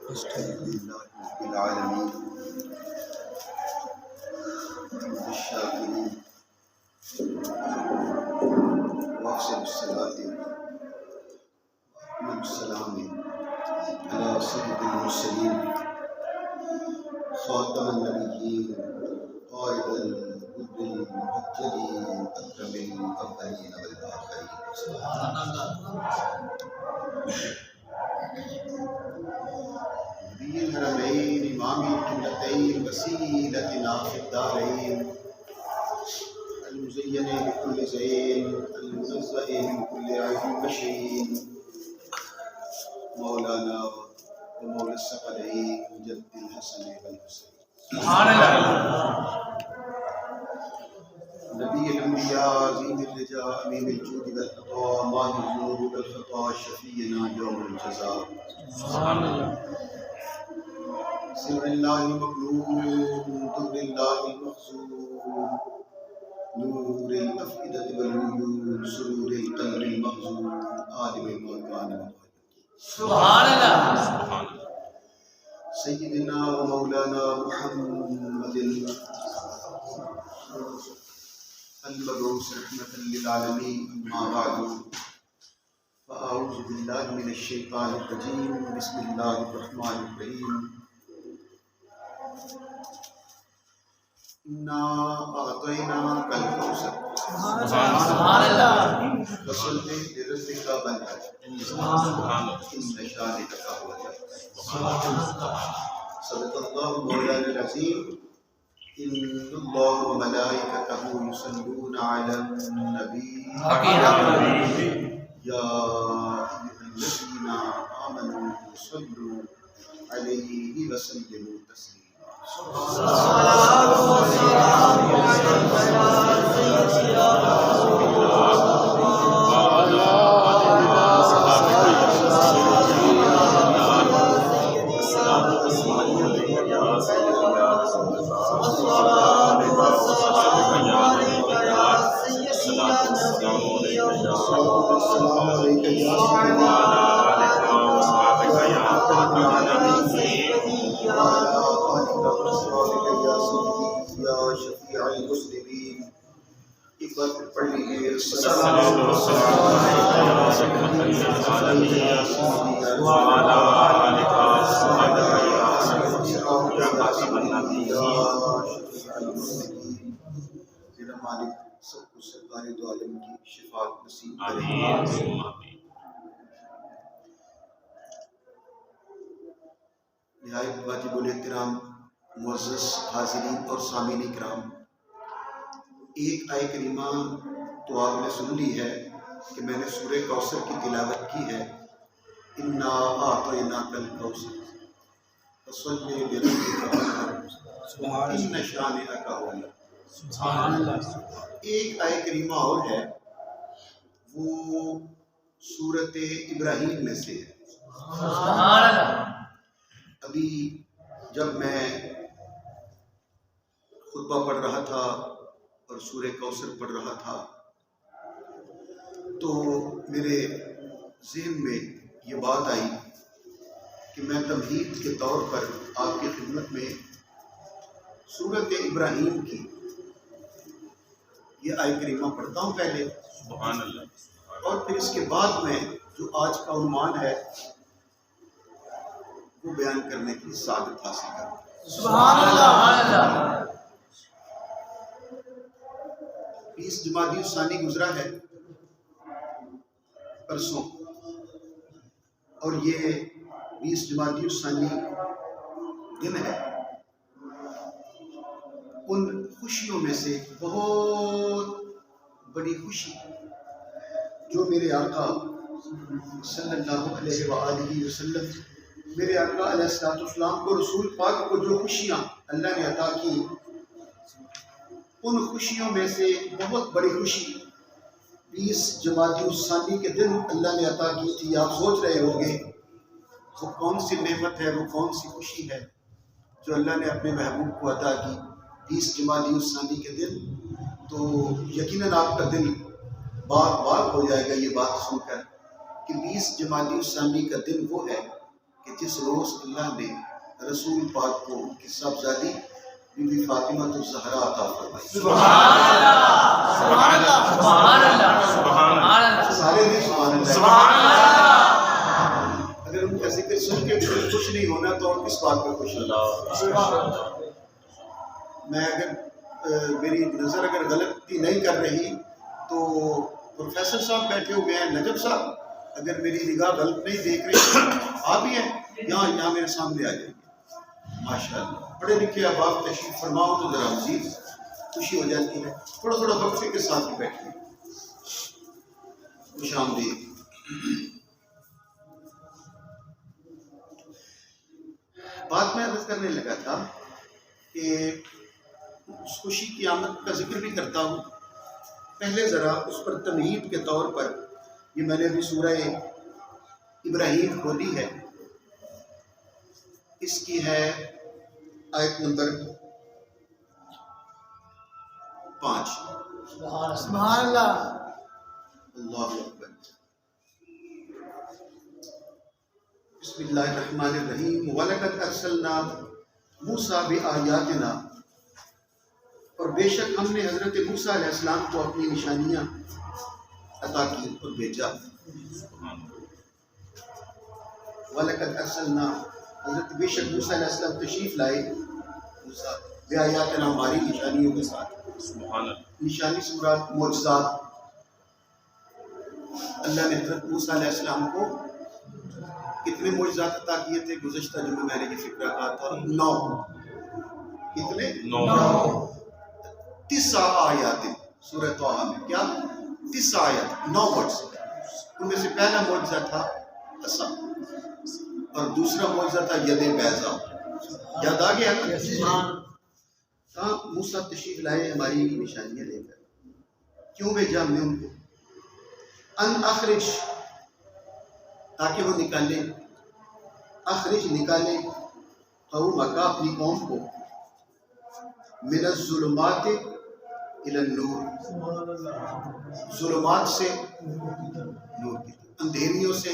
لله رب العالمين الشاكرين وأفضل الصلاة وأتم السلام على سيد المرسلين خاتم النبيين قائد الغر المبجلين أكرم الأولين والآخرين نبي الحرمين إمام القبلتين وسيلتنا في الدارين المزين بكل زين المنزه من كل عيب بشين مولانا ومولى الثقلين جد الحسن والحسين سبحان اللہ. نبي الأنبياء عظيم الرجاء أمين الجود والعطاء ماهي الذنوب والخطا شفينا يوم الجزاء سبحان اللہ. سر الله المكنون در الله المخزون نور الأفئدة والعيون سرور القلب المخزون عالم ما كان سبحان اللہ. سيدنا ومولانا محمد المبعوث رحمة للعالمين أما بعد فأعوذ بالله من الشيطان الرجيم بسم الله الرحمن الرحيم إنا أعطيناك الكوثر سبحان اللہ. فصل لربك وانحر إن شانئك هو الأبتر صدق الله مولانا العظيم إن الله وملائكته يصلون على النبي يا أيها الذين آمنوا صلوا عليه وسلموا تسليما السلام عليك يا سيدنا وعلى آلك وأصحابك يا سيدي يا شفيع المسلمين إخوة الفضل السلام عليك يا سيدي وعلى آلك وأصحابك يا سيدي يا شفيع المسلمين میرا مالک سب کو سرکار دو عالم کی شفاعت نصیب کرے. نہایت واجب الاحترام معزز حاضرین اور سامعین کرام، ایک آیت کریمہ تو آپ نے سن لی ہے کہ میں نے سورہ کوثر کی تلاوت کی ہے. انا اعطیناک الکوثر فصل لربک وانحر ان شانئک هو الابتر. سبحان اللہ. ایک آیت کریمہ اور ہے، وہ سورۃ ابراہیم میں سے ہے. سبحان اللہ. ابھی جب میں خطبہ پڑھ رہا تھا اور سورہ کوثر پڑھ رہا تھا تو میرے ذہن میں یہ بات آئی کہ میں تمہید کے طور پر آپ کی خدمت میں سورۃ ابراہیم کی یہ آیت کریمہ پڑھتا ہوں پہلے، سبحان اللہ. اور پھر اس کے بعد میں جو آج کا عنوان ہے وہ بیان کرنے کی سعادت حاصل کروں. سبحان اللہ. 20 جمادی الثانی گزرا ہے پرسوں، اور یہ 20 جمادی الثانی دن ہے ان خوشیوں میں سے بہت بڑی خوشی جو میرے آقا صلی اللہ علیہ وآلہ وسلم، میرے آقا علیہ السلام کو، رسول پاک کو جو خوشیاں اللہ نے عطا کی، ان خوشیوں میں سے بہت بڑی خوشی 20 جمادی الثانی کے دن اللہ نے عطا کی تھی. آپ سوچ رہے ہوں گے وہ کون سی نعمت ہے، وہ کون سی خوشی ہے جو اللہ نے اپنے محبوب کو عطا کی 20 جمادی الثانی کے دن. تو یقیناً آپ کا دل باغ باغ ہو جائے گا یہ بات سن کر کہ 20 جمادی الثانی کا دن وہ ہے کہ جس روز اللہ نے رسول پاک کو ان کی صاحبزادی بی بی فاطمہ الزہرا عطا فرمائی. سبحان اللہ سبحان اللہ سبحان اللہ سبحان اللہ سارے نہیں سبحان اللہ. سبحان اللہ. اگر ان کا ذکر سن کے خوش نہیں ہونا تو اور کس بات پہ خوش ہونا. میں اگر میری نظر اگر غلطی نہیں کر رہی تو پروفیسر صاحب بیٹھے ہوئے ہیں، نجم صاحب، اگر میری نگاہ غلط نہیں دیکھ رہی آپ ہی ہیں، یہاں میرے سامنے آ جائیں گے. ماشاء اللہ پڑھے لکھے احباب تشریف فرماؤ تو ذرا مزید خوشی ہو جاتی ہے. تھوڑا تھوڑا وقفے کے ساتھ بھی بیٹھیے. خوش آمدید. بات میں عرض کرنے لگا تھا کہ اس خوشی کی آمد کا ذکر بھی کرتا ہوں. پہلے ذرا اس پر تمہید کے طور پر یہ میں نے ابھی سورہ ابراہیم کھولی ہے، اس کی ہے آیت نمبر 5. سبحان اللہ. اللہ اکبر. بسم اللہ الرحمن الرحیم. وَلَقَدْ أَرْسَلْنَا مُوسَىٰ بِآيَاتِنَا، اور بے شک ہم نے حضرت موسیٰ علیہ السلام کو اپنی نشانیاں عطا کی اور بھیجا. وَلَقَدْ أَرْسَلْنَا، حضرت بے شک موسیٰ علیہ السلام تشریف لائے بِآيَاتِنَا، ہماری نشانیوں کے ساتھ. نشانی سے مراد معجزات. اللہ نے حضرت موسیٰ علیہ السلام کو کتنے معجزات عطا کیے تھے؟ گزشتہ جمعہ میں نے یہ فکرہ کہا تھا 9. کتنے؟ 9. 9 آیات سورہ طٰہٰ میں. کیا 9 آیات، 9 ورڈز. ان میں سے پہلا معجزہ تھا عصا، اور دوسرا معجزہ تھا ید بیضا. یاد آ گیا نا؟ کہاں موسیٰ تشریف لائے ہماری نشانیاں لے کر. کیوں بھیجا ہم نے ان کو؟ ان اخرج، تاکہ وہ نکالے. اخرج، نکالے. قومک، اپنی قوم کو. من الظلمات الی النور، ظلمات سے نور کی طرف، اندھیریوں سے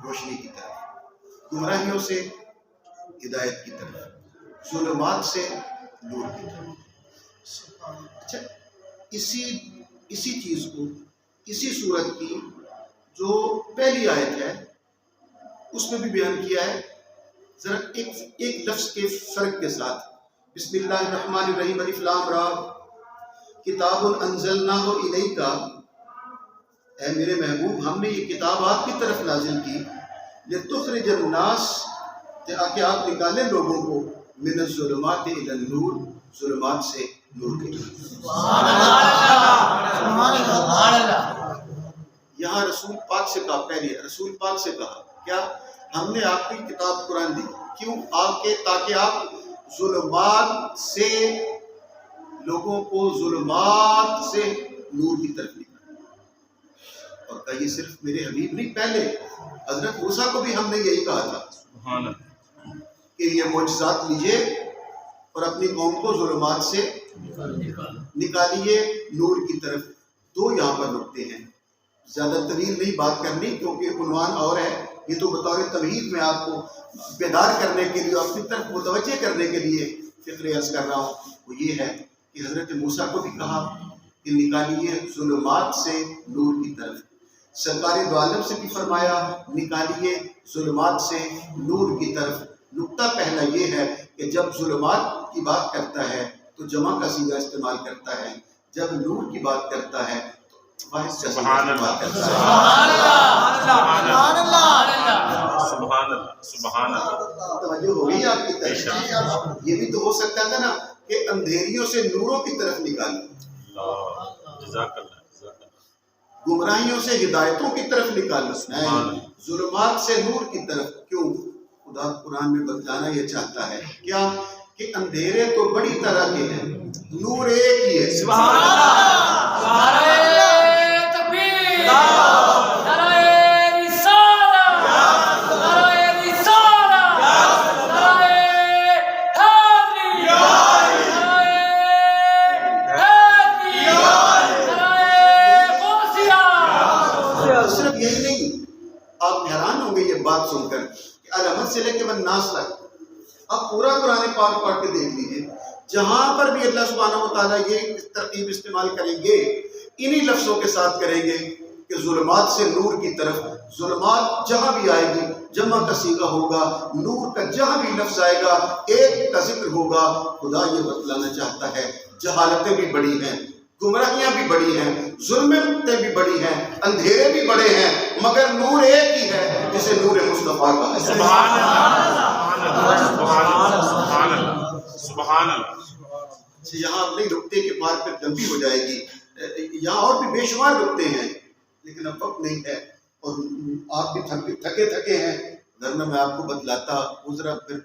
روشنی کی طرف، گمراہیوں سے ہدایت کی طرف، ظلمات سے نور کی طرف. اچھا، اسی چیز کو، اسی صورت کی جو پہلی آیت ہے اس میں بھی بیان کیا ہے، ذرا ایک لفظ کے فرق کے ساتھ. بسم اللہ الرحمن الرحیم. الف لام را، کتاب انزلناہ الیک، اے میرے محبوب ہم نے یہ کتاب آپ کی طرف نازل کی. لتخرج الناس، تاکہ آپ نکالیں لوگوں کو. من الظلمات الی النور، ظلمات سے نور کی طرف. سبحان اللہ. یہاں رسول پاک سے کہا، پہلے رسول پاک سے کہا کیا؟ ہم نے آپ کی کتاب قرآن دی. کیوں؟ تاکہ آپ ظلمات سے لوگوں کو ظلمات سے نور کی طرف نکالیں. اور کہا یہ صرف میرے حبیب نہیں، پہلے حضرت موسیٰ کو بھی ہم نے یہی کہا تھا کہ یہ معجزات لیجئے اور اپنی قوم کو ظلمات سے نکالیے نور کی طرف. 2 یہاں پر نقطے ہیں. زیادہ طویل نہیں بات کرنی کیونکہ عنوان اور ہے. یہ تو بطور تمہید میں آپ کو بیدار کرنے کے لیے، اپنی طرف متوجہ کرنے کے لیے فکر عرض کر رہا ہوں. وہ یہ ہے کہ حضرت موسیٰ کو بھی کہا کہ نکالیے ظلمات سے نور کی طرف. سرکار دو عالم سے بھی فرمایا نکالیے ظلمات سے نور کی طرف. نقطہ پہلا یہ ہے کہ جب ظلمات کی بات کرتا ہے تو جمع کا صیغہ استعمال کرتا ہے، جب نور کی بات کرتا ہے تو واحد کا صیغہ استعمال کرتا ہے. سبحان اللہ. توجہ ہو گئی آپ کی طرف؟ یہ بھی تو ہو سکتا تھا نا کہ اندھیریوں سے نوروں کی طرف نکالیں، گمراہیوں سے ہدایتوں کی طرف نکالیں، ظلمات سے نور کی طرف. کیوں؟ خدا قرآن میں بتانا یہ چاہتا ہے کیا؟ کہ اندھیرے تو بڑی طرح کے ہیں، نور ایک ہی ہے. سبحان اللہ. صرف یہی نہیں، آپ حیران ہوں گے یہ بات سن کر کہ علامت سے لے کے والناس تک آپ پورا قرآن پاک پڑھ کے دیکھ لیجیے، جہاں پر بھی اللہ سبحانہ و تعالیٰ یہ ترکیب استعمال کریں گے انہی لفظوں کے ساتھ کریں گے کہ ظلمات سے نور کی طرف. ظلمات جہاں بھی آئے گی جمع کا صیغہ ہوگا، نور کا جہاں بھی لفظ آئے گا ایک کا ذکر ہوگا. خدا یہ بتلانا چاہتا ہے جہالتیں بھی بڑی ہیں، گمراہیاں بھی بڑی ہیں، ظلمتیں بھی بڑی ہیں، اندھیرے بھی بڑے ہیں، مگر نور ایک ہی ہے جسے نور مصطفیٰ کہا ہے. سبحان اللہ، سبحان اللہ، سبحان اللہ. یہاں آپ نہیں رکتے کہ بار پہ لمبی ہو جائے گی، یہاں اور بھی بے شمار رکتے ہیں لیکن اب وقت نہیں ہے اور آپ بھی تھکے ہیں، ورنہ میں آپ کو بتلاتا وہ ذرا پھر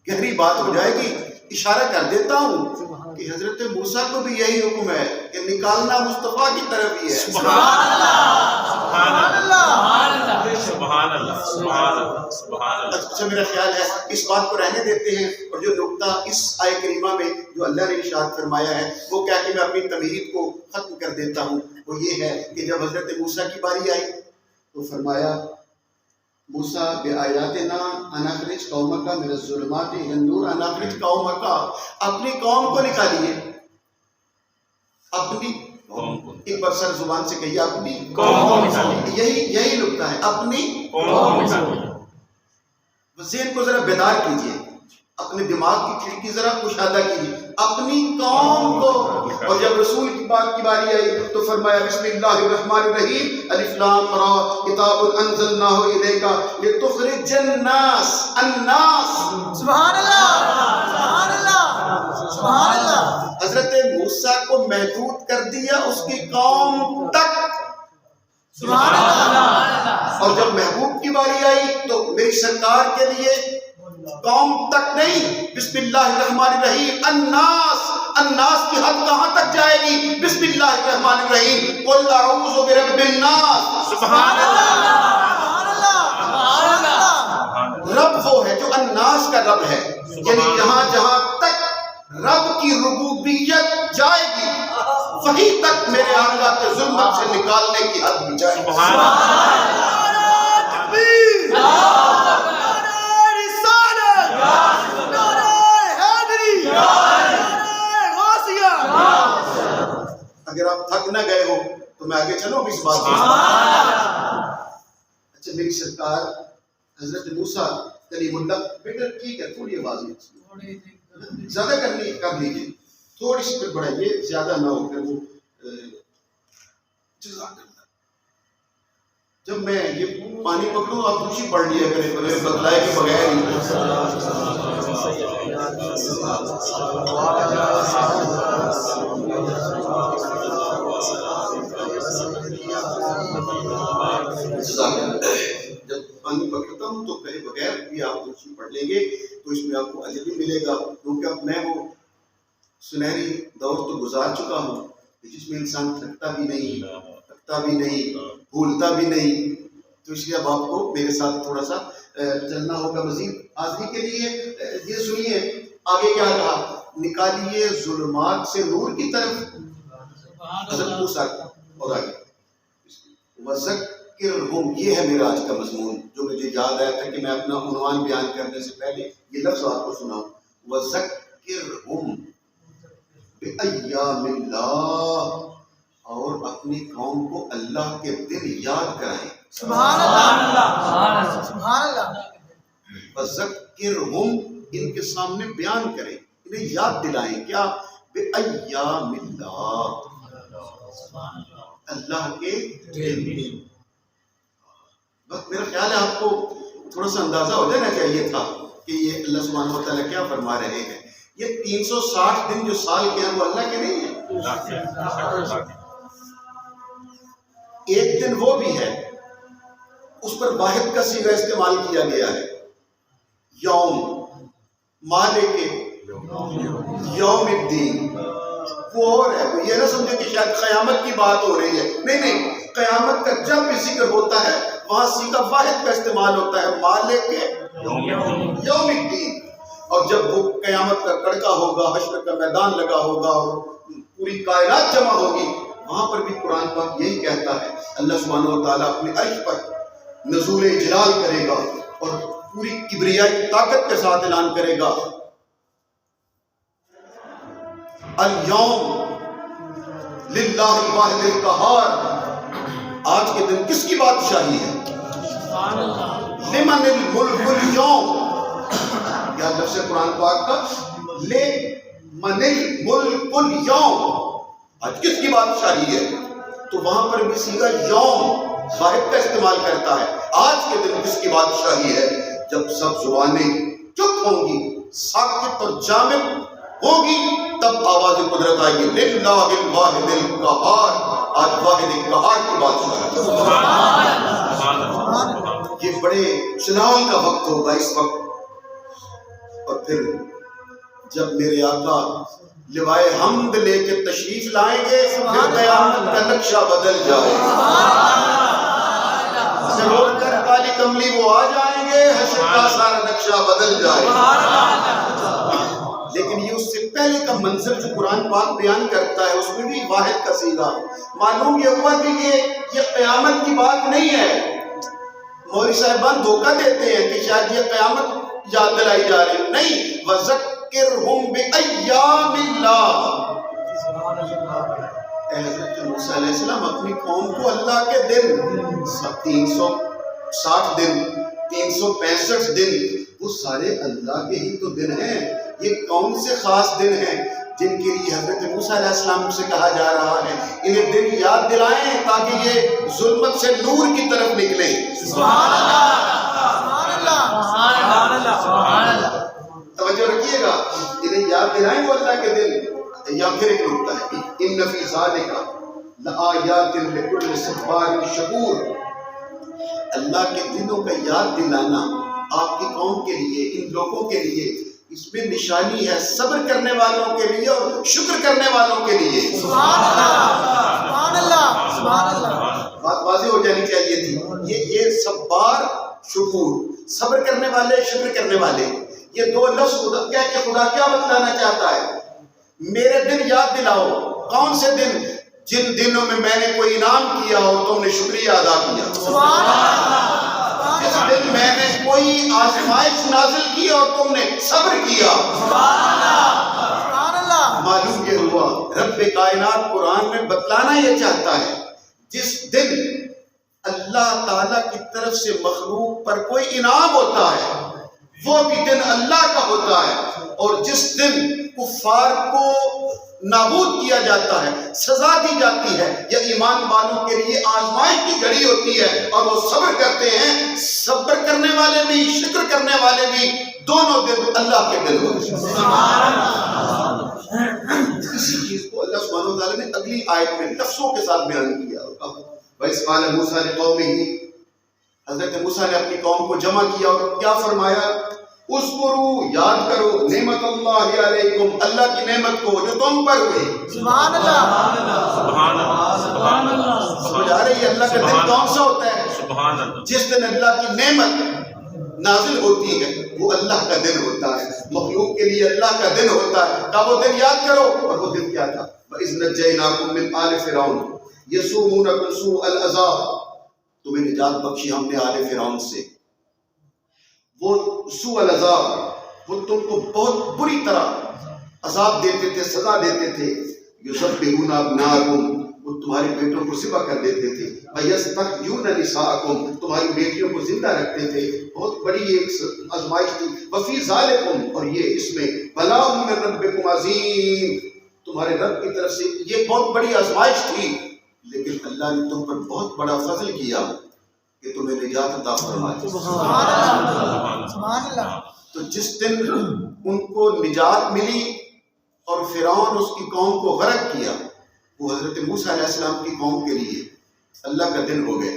گہری بات ہو جائے گی. اشارہ کر دیتا ہوں کہ حضرت موسیٰ کو بھی یہی حکم ہے کہ نکالنا مصطفیٰ کی طرف ہی ہے. سبحان اللہ، سبحان اللہ، سبحان اللہ، سبحان اللہ، سبحان اللہ. اچھا میرا خیال ہے اس بات کو رہنے دیتے ہیں، اور جو نقطہ اس آیت کریمہ میں جو اللہ نے ارشاد فرمایا ہے وہ کیا کہ میں اپنی تمہید کو ختم کر دیتا ہوں. وہ یہ ہے کہ جب حضرت موسیٰ کی باری آئی تو فرمایا موسیٰ بآیاتنا ان اخرج قومک من الظلمات الی النور. ان اخرج قومک، اپنی قوم کو نکالیے، اپنی قوم کو. ایک بار سر زبان سے کہیے اپنی قوم کو نکالیے. یہی نقطہ ہے، اپنی قوم کو نکالیے. ذہن کو ذرا بیدار کیجیے، اپنے دماغ کی کھڑکی ذرا کشادہ کیجیے، اپنی قوم کو. اور جب رسول کی بات کی باری آئی تو فرمایا بسم اللہ الرحمن الرحیم الف لام را کتاب انزلناہ الیک لتخرج الناس. سبحان اللہ، سبحان اللہ، سبحان اللہ. حضرت موسیٰ کو محدود کر دیا اس کی قوم تک. سبحان اللہ. اور جب محبوب کی باری آئی تو میری سرکار کے لیے قوم تک نہیں، بسم اللہ الرحمن الرحیم. الناس کی حد کہاں تک جائے گی؟ بسم اللہ الرحمن الرحیم قل اعوذ برب الناس. سبحان اللہ، سبحان اللہ. رب وہ ہے جو الناس کا رب ہے، یعنی جہاں جہاں تک رب کی ربوبیت جائے گی وہیں تک میرے آقا کے ظلمت سے نکالنے کی حد بھی جائے گی. سبحان اللہ. اگر آپ تھک نہ گئے ہو تو میں آگے چلوں اس بات میں. اچھا میری سرکار حضرت موسیٰ کلیم اللہ. بیٹا ٹھیک ہے تھوڑی آواز زیادہ کر لیجیے، تھوڑی سی پھر بڑھائیے، زیادہ نہ ہو کر وہ. جب میں یہ پانی پکڑوں آپ خوشی پڑھ لیا کرے بتلائے کے بغیر ہی. جب پانی پکڑتا ہوں تو کہے بغیر بھی آپ خوشی پڑھ لیں گے تو اس میں آپ کو اجر بھی ملے گا، کیونکہ اب میں وہ سنہری دور تو گزار چکا ہوں جس میں انسان تھکتا بھی نہیں، بھولتا بھی نہیں. تو اس لیے اب آپ کو میرے ساتھ تھوڑا سا چلنا ہوگا. مزید حاضری کے لیے یہ سنیے آگے کیا کہا، نکالیے ظلمات سے نور کی طرف. حضرت موسیٰ اور آگے وذکرہم، یہ ہے میرا آج کا مضمون جو مجھے یاد آیا تھا کہ میں اپنا عنوان بیان کرنے سے پہلے یہ لفظ آپ کو سناؤں. وذکرہم بأیام اللہ، اور اپنی قوم کو اللہ کے دن یاد کرائیں. سبحان اللہ، سبحان اللہ. وذکرہم، ان کے سامنے بیان کریں، انہیں یاد دلائیں. کیا؟ بأیام اللہ، اللہ کے دن. بس میرا خیال ہے آپ کو تھوڑا سا اندازہ ہو جانا چاہیے تھا کہ یہ اللہ سبحانہ وتعالیٰ کیا فرما رہے ہیں. یہ 360 دن جو سال کے ہیں وہ اللہ کے نہیں ہیں. ایک دن وہ بھی ہے اس پر واحد کا صیغہ استعمال کیا گیا ہے، یوم، مالک یوم الدین. وہ اور ہے، یہ نہ سمجھے کہ شاید قیامت کی بات ہو رہی ہے، نہیں، قیامت کا جب بھی ذکر ہوتا ہے وہاں صیغہ واحد کا استعمال ہوتا ہے، مالک یوم الدین. اور جب وہ قیامت کا کڑکا ہوگا، حشر کا میدان لگا ہوگا اور پوری کائنات جمع ہوگی، وہاں پر بھی قرآن پاک یہی کہتا ہے. اللہ سبحانہ و تعالیٰ اپنے عرش پر نزول جلال کرے گا اور پوری کبریائی طاقت کے ساتھ اعلان کرے گا الیوم للہ الواحد القہار، آج کے دن کس کی بادشاہی ہے؟ لمن الملک اليوم، یا لفظ قرآن پاک کا لمن الملک اليوم، آج کس کی بادشاہی ہے؟ تو وہاں پر بھی صیغہ یوم واحد کا استعمال کرتا ہے. آج کے دن کس کی بادشاہی ہے؟ جب سب زبانیں چپ ہوں گی، ساکت اور جامد ہوگی، تب آواز قدرت آئے گی للہ الواحد القہار، آج واحد قہار کی بادشاہی. یہ بڑے جلال کا وقت ہوگا اس وقت. اور پھر جب میرے آقا لوائے حمد لے کے تشریف لائیں گے، پھر قیامت کا نقشہ بدل جائے گا. روڑ کر کالی کملی وہ آ جائیں گے، حشر کا سارا نقشہ بدل جائے گا. لیکن یہ اس سے پہلے کا منظر جو قرآن پاک بیان کرتا ہے، اس میں بھی واحد کا صیغہ. معلوم یہ ہوا کہ یہ قیامت کی بات نہیں ہے. مولوی صاحبان دھوکہ دیتے ہیں کہ شاید یہ قیامت یاد دلائی جا رہی ہے. نہیں، وَذَكِّرْهُمْ بِأَيَّامِ اللَّهِ. حضرت موسیٰ علیہ السلام اپنی قوم کو اللہ کے دن 360 دن 365 دن وہ سارے اللہ کے ہی تو دن ہیں. یہ کون سے خاص دن ہیں جن کے لیے حضرت موسیٰ علیہ السلام سے کہا جا رہا ہے انہیں دن یاد دلائیں تاکہ یہ ظلمت سے نور کی طرف نکلیں. سبحان اللہ، سبحان اللہ، سبحان اللہ. توجہ رکھیے گا، انہیں یاد دلائیں وہ اللہ کے دن. یا پھر ایک نکتہ ہے، ان فی ذالک لآیات لکل صبار شکور. اللہ کے دنوں کا یاد دلانا آپ کی قوم کے لیے، ان لوگوں کے لیے، اس میں نشانی ہے صبر کرنے والوں کے لیے اور شکر کرنے والوں کے لیے. سبحان اللہ، سبحان اللہ. بات واضح ہو جانی چاہیے تھی. یہ صبار شکور، صبر کرنے والے شکر کرنے والے، یہ دو لفظ خدا کہہ کے خدا کیا بتلانا چاہتا ہے؟ میرے دن یاد دلاؤ. کون سے دن؟ جن دنوں میں میں نے کوئی انعام کیا اور تم نے شکریہ ادا کیا. سبحان اللہ. جس دن میں نے کوئی آزمائش نازل کی اور تم نے صبر کیا. سبحان اللہ. معلوم یہ ہوا رب کائنات قرآن میں بتلانا یہ چاہتا ہے جس دن اللہ تعالیٰ کی طرف سے مخلوق پر کوئی انعام ہوتا ہے وہ بھی دن اللہ کا ہوتا ہے. اور جس دن کفار کو نابود کیا جاتا ہے، سزا دی جاتی ہے، یا ایمان والوں کے لیے آزمائش کی گھڑی ہوتی ہے اور وہ صبر کرتے ہیں، صبر کرنے والے بھی شکر کرنے والے بھی دونوں دن اللہ کے دن ہوتے ہیں. اسی چیز کو اللہ سبحانہ وتعالیٰ نے اگلی آیت میں لفظوں کے ساتھ بیان کیا. وَإِذْ قَالَ مُوسَىٰ لِقَوْمِهِ، حضرت موسیٰ نے اپنی قوم کو جمع کیا اور کیا فرمایا؟ اذکروا، یاد کرو، نعمت اللہ علیکم، اللہ کی نعمت کو جو تم پر ہوئی. سبحان اللہ، سبحان اللہ، سبحان اللہ. سمجھ آ رہی ہے اللہ کا دن کون سا ہوتا ہے؟ سبحان اللہ. جس جس دن اللہ کی نعمت نازل ہوتی ہے وہ اللہ کا دن ہوتا ہے، مخلوق کے لیے اللہ کا دن ہوتا ہے. کہا وہ دن یاد کرو. اور وہ دن کیا تھا؟ وَإِذْ نَجَّيْنَاكُمْ مِنْ آلِ فِرْعَوْنَ يَسُومُونَكُمْ سُوءَ الْعَذَابِ، تمہیں نجات بخشی ہم نے آل فرعون سے. وہ سوء العذاب، وہ تم کو بہت بری طرح عذاب دیتے تھے، سزا دیتے تھے. یذبحون ابناءکم، وہ تمہارے بیٹوں کو ذبح کر دیتے تھے. ویستحیون نساءکم، تمہاری بیٹیوں کو زندہ رکھتے تھے. بہت بڑی ایک آزمائش تھی. وفی ذالکم، اور یہ اس میں بلاء من ربکم عظیم، تمہارے رب کی طرف سے یہ بہت بڑی آزمائش تھی. لیکن اللہ نے تم پر بہت بڑا فضل کیا کہ تمہیں نجات عطا فرمائی. سبحان اللہ، سبحان اللہ. تو جس دن ان کو نجات ملی اور فرعون اس کی قوم کو غرق کیا، وہ حضرت موسیٰ علیہ السلام کی قوم کے لیے اللہ کا دن ہو گیا.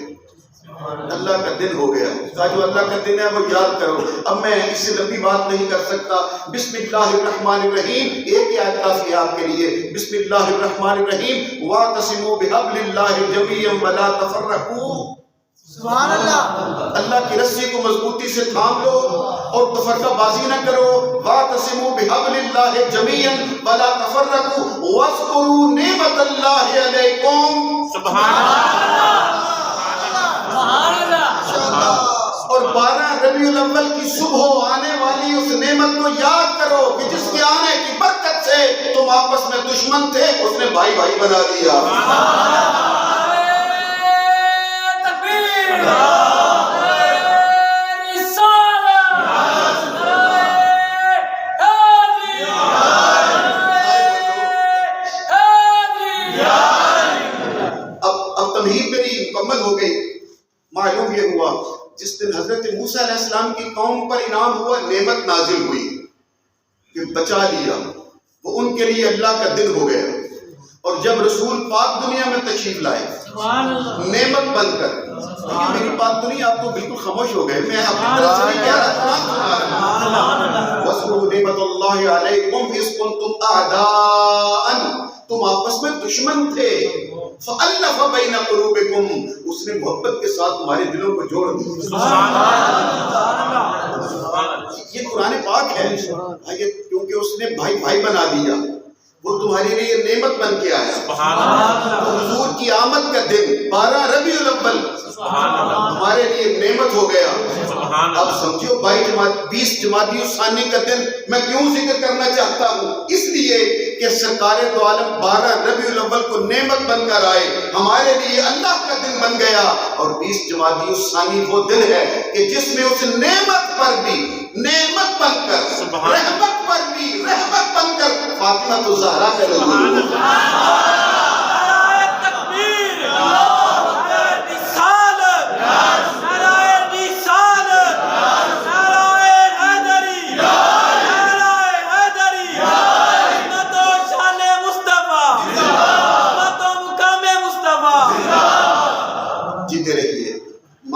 اللہ کا دن ہو گیا. جو اللہ کا دن ہے وہ یاد کرو. اب میں اس سے لمبی بات نہیں کر سکتا. بسم اللہ الرحمن الرحیم، ایک ہی آیت کافی ہے آپ کے لیے. بسم اللہ الرحمن الرحیم. واعتصموا بحبل اللہ جميعا ولا تفرقوا. سبحان اللہ. اللہ کی رسی کو مضبوطی سے تھام لو اور تفرقہ بازی نہ کرو. واعتصموا بحبل اللہ جميعا ولا تفرقوا واذكروا نعمت اللہ علیکم. سبحان اللہ. سبحان اللہ. ربیع الاول کی صبح آنے والی اس نعمت کو یاد کرو کہ جس کے آنے کی برکت سے تم آپس میں دشمن تھے، اس نے بھائی بھائی بنا دیا۔ تمہید میری مکمل ہو گئی۔ معلوم یہ ہوا جس دن حضرت موسیٰ علیہ السلام کی قوم پر انعام ہوا، نعمت نازل ہوئی کہ بچا لیا، وہ ان کے لیے اللہ کا دن ہو گیا۔ اور جب رسول پاک دنیا میں تشریف لائے نعمت بن کر، لیکن میری بات تو نہیں، آپ تو بالکل خاموش ہو گئے، میں اپنی طرف سے نہیں کہہ رہا، قرآن سنا رہا۔ وَاذْكُرُوا نِعْمَتَ اللَّهِ عَلَيْكُمْ إِذْ كُنْتُمْ أَعْدَاءً، تم آپس میں دشمن تھے، فَأَلَّفَ بَيْنَ قُلُوبِكُمْ، اس نے محبت کے ساتھ تمہارے دلوں کو جوڑ دیا۔ یہ قرآن پاک ہے، کیونکہ اس نے بھائی بھائی بنا دیا، وہ تمہارے لیے نعمت بن کے آیا۔ تو حضور کی آمد کا دن 12 ربیع الاول ہمارے لیے نعمت ہو گیا۔ اب سمجھو 20 جمادی الثانی کا دن میں کیوں ذکر کرنا چاہتا ہوں، اس لیے کہ سرکار دو عالم 12 ربیع الاول کو نعمت بن کر آئے، ہمارے لیے اللہ کا دن بن گیا۔ اور 20 جمادی الثانی وہ دن ہے کہ جس میں اس نعمت پر بھی نعمت بن کر، رحمت پر بھی رحمت بن کر فاطمہ الزہرا کا ظہور ہوا۔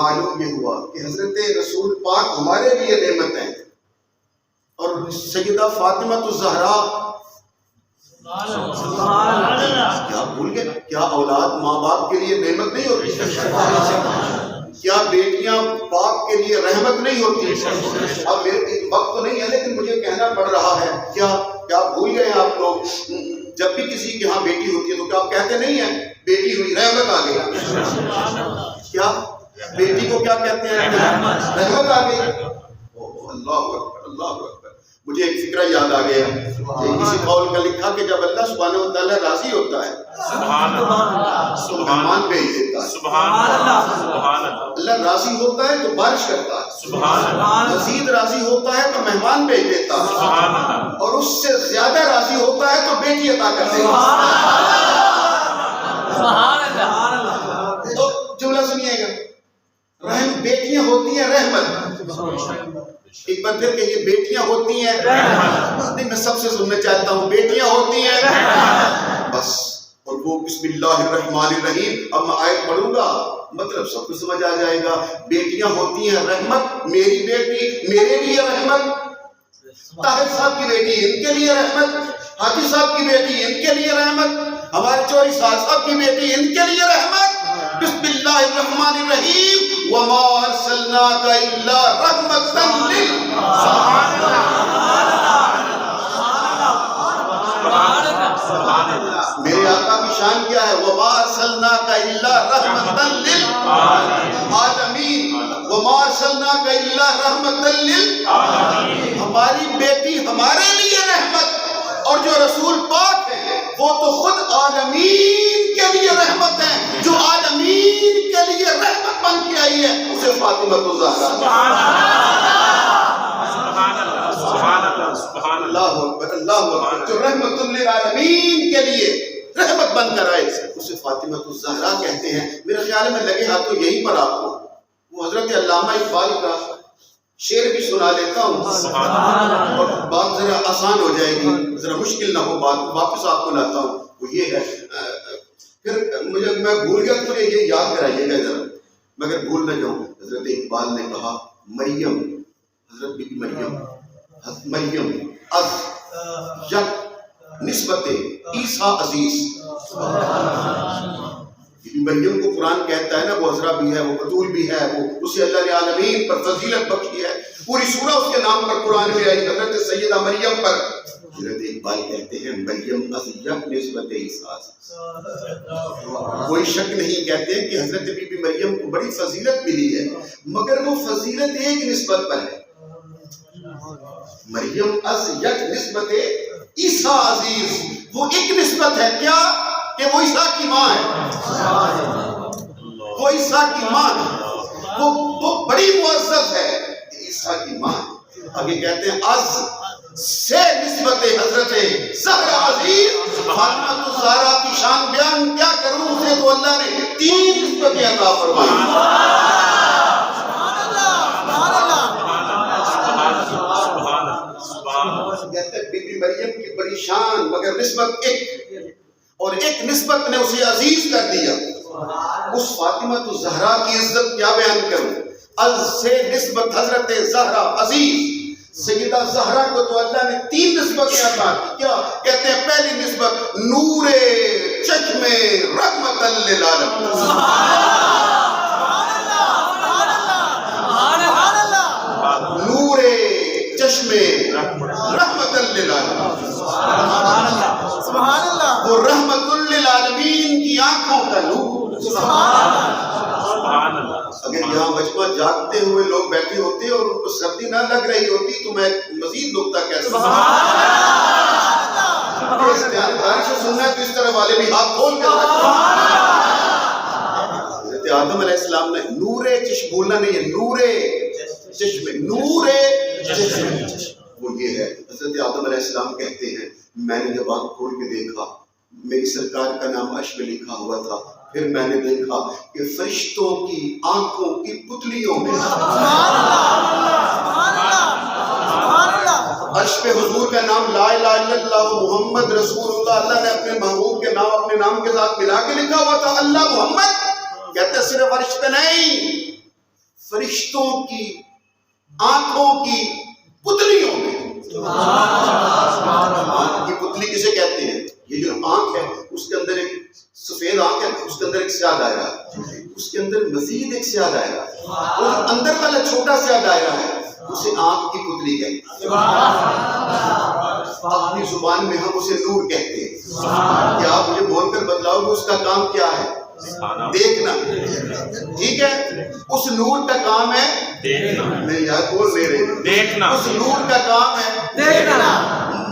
معلوم یہ ہوا کہ حضرت رسول پاک ہمارے لیے نعمت ہیں، اور سیدہ فاطمہ الزہرا، کیا بھول گئے؟ کیا اولاد ماں باپ کے لیے نعمت نہیں ہوتی؟ کیا بیٹیاں باپ کے لیے رحمت نہیں ہوتی؟ اب میرے وقت تو نہیں ہے لیکن مجھے کہنا پڑ رہا ہے، کیا بھول گئے ہیں آپ لوگ؟ جب بھی کسی کے ہاں بیٹی ہوتی ہے تو کیا آپ کہتے نہیں ہیں بیٹی ہوئی رحمت آ گئی؟ کیا بیٹی کو کیا کہتے ہیں؟ رحمت آ گئی۔ اللہ اکبر، اللہ اکبر۔ مجھے ایک فکرہ یاد آ گیا، کسی قول کا لکھا کہ جب اللہ سبحانہ و تعالیٰ راضی ہوتا ہے تو مہمان بھیج دیتا ہے۔ اللہ راضی ہوتا ہے تو بارش کرتا ہے، مزید راضی ہوتا ہے تو مہمان بھیج دیتا ہے، اور اس سے زیادہ راضی ہوتا ہے تو بیٹی عطا کر دیتا ہے۔ تو جملہ سنیے گا، بیٹیاں ہوتی ہیں رحمت۔ ایک بار پھر کہیے، بیٹیاں ہوتی ہیں رحمت۔ نہیں، میں سب سے سننا چاہتا ہوں، بیٹیاں ہوتی ہیں رحمت، بس۔ اور وہ بسم اللہ الرحمن الرحیم، اب میں آیت پڑھوں گا مطلب سب کو سمجھ آ جائے گا۔ بیٹیاں ہوتی ہیں رحمت، میری بیٹی میرے لیے رحمت، طاہر صاحب کی بیٹی ان کے لیے رحمت، حاجی صاحب کی بیٹی ان کے لیے رحمت، ہمارے چوری صاحب کی بیٹی ان کے لیے رحمت۔ بسم اللہ الرحمن الرحیم، وما ارسلناک الا رحمۃ للعالمین۔ میرے آقا کی شان کیا ہے؟ وما ارسلناک الا رحمۃ للعالمین، وما ارسلناک الا رحمۃ للعالمین۔ ہماری بیٹی ہمارے لیے رحمت، اور جو رسول پاک ہے وہ تو خود عالمین کے لیے رحمت ہے۔ جو عالمین کے لیے رحمت بن کے آئی ہے اسے فاطمہ الزہرا۔ اللہ اکبر، اللہ اکبر۔ جو رحمت للعالمین کے لیے رحمت بن کر آئے اسے فاطمہ الزہرا کہتے ہیں۔ میرے خیال میں لگے ہاتھوں یہیں پر آپ کو وہ حضرت علامہ اقبال کا شعر بھی سنا لیتا ہوں، اور بات ذرا آسان ہو جائے گی، ذرا مشکل نہ ہو بات، واپس آپ کو لاتا ہوں۔ وہ یہ ہے، پھر میں بھول گیا تو مجھے یہ یاد کرائیے گا ذرا، مگر بھول نہ جاؤں۔ حضرت اقبال نے کہا، مریم، حضرت بی بی مریم از یک نسبت عیسیٰ عزیز، مریم کو قرآن کہتا ہے نا وہ عذرا بھی ہے، وہ بطول بھی ہے، وہ اسے اللہ نے عالمین پر فضیلت بخشی ہے، پوری سورہ اس کے نام پر قرآن میں آئی، حضرت سیدہ مریم پر۔ حضرت اقبال کہتے ہیں مریم اصیت نسبت عیسیٰ، کوئی شک نہیں کہتے ہیں کہ حضرت بی بی مریم کو بڑی فضیلت ملی ہے، مگر وہ فضیلت ایک نسبت پر ہے۔ مریم اصیت نسبت عیسیٰ عزیز، وہ ایک نسبت ہے کیا کہ وہ عیسیٰ کی ماں ہے، وہ عیسیٰ کی ماں ہے، وہ بڑی معزز ہے، عیسیٰ کی ماں ہے۔ آگے کہتے ہیں از سے نسبت حضرت زہرا عزیز، فاطمہ الزہرا کی شان بیان کیا کروں، اسے تو اللہ نے 3 نسبتیں عطا فرمائی۔ کہتے ہیں بی بی مریم کی بڑی شان مگر نسبت ایک، اور ایک نسبت نے اسے عزیز کر دیا۔ اس فاطمہ الزہرا کی عزت کیا بیان کروں، از سے نسبت حضرت زہرا عزیز، سیدہ زہرا کو تو اللہ نے 3 نسبتیں عطا کی۔ کیا کہتے ہیں، پہلی نسبت نور چشم رحمت للعالمین، نور چشم رحمت للعالمین، سبحان اللہ، وہ رحمت للعالمین کی آنکھوں کا نور۔ سبحان اللہ۔ اگر یہاں مجمع جاگتے ہوئے لوگ بیٹھے ہوتے اور ان کو سردی نہ لگ رہی ہوتی تو میں مزید نکتہ کہہ سکتا ہوں۔ اس دیانتداری سے سننا ہے تو اس طرح والے بھی ہاتھ کھول کے رکھتے ہیں۔ حضرت آدم علیہ السلام نے نور چشم، بولنا نہیں ہے، نور چشم، نور چشم، وہ یہ ہے۔ حضرت آدم علیہ السلام کہتے ہیں میں نے جب آنکھ کھول کے دیکھا میری سرکار کا نام عرش میں لکھا ہوا تھا، پھر میں نے دیکھا کہ فرشتوں کی آنکھوں کی پتلیوں میں عرش پہ حضور کا نام لا الہ الا اللہ محمد رسول اللہ، اللہ نے اپنے محبوب کے نام اپنے نام کے ساتھ ملا کے لکھا ہوا تھا اللہ محمد۔ کہتے صرف عرش پہ نہیں، فرشتوں کی آنکھوں کی پتلیوں میں۔ آنکھ کی پتلی کسے کہتے ہیں؟ یہ جو آنکھ ہے اس کے اندر ایک سفید آنکھ ہے، اس کے اندر ایک سیاہ دائرہ ہے، اس کے اندر مزید ایک سیاہ دائرہ ہے، اور اندر والا چھوٹا سیاہ دائرہ ہے اسے آنکھ کی پتلی کہتے ہیں۔ اپنی زبان میں ہم اسے نور کہتے ہیں۔ کیا آپ مجھے بول کر بتلاؤ گے اس کا کام کیا ہے؟ دیکھنا، ٹھیک ہے؟ اس نور کا کام ہے دیکھنا، نہیں یار بول رہے دیکھنا، اس نور کا کام ہے دیکھنا۔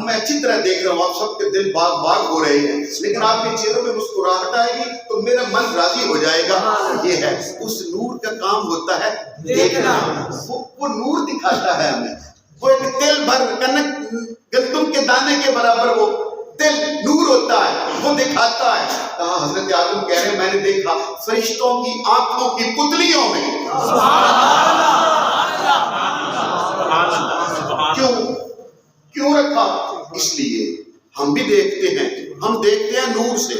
میں اچھی طرح دیکھ رہا ہوں، آپ سب کے دل باغ باغ ہو رہے ہیں، لیکن آپ کے چہروں پہ مسکراہٹ آئے گی تو میرا من راضی ہو جائے گا۔ یہ ہے اس نور کا کام ہوتا ہے دیکھنا، وہ نور دکھاتا ہے ہمیں، وہ ایک تل بھر کنک گندم کے دانے کے برابر وہ تل نور ہوتا ہے، وہ دکھاتا ہے۔ حضرت آدم کہہ رہے ہیں میں نے دیکھا فرشتوں کی آنکھوں کی پتلیوں میں۔ کیوں رکھا؟ اس لیے ہم بھی دیکھتے ہیں، ہم دیکھتے ہیں نور سے۔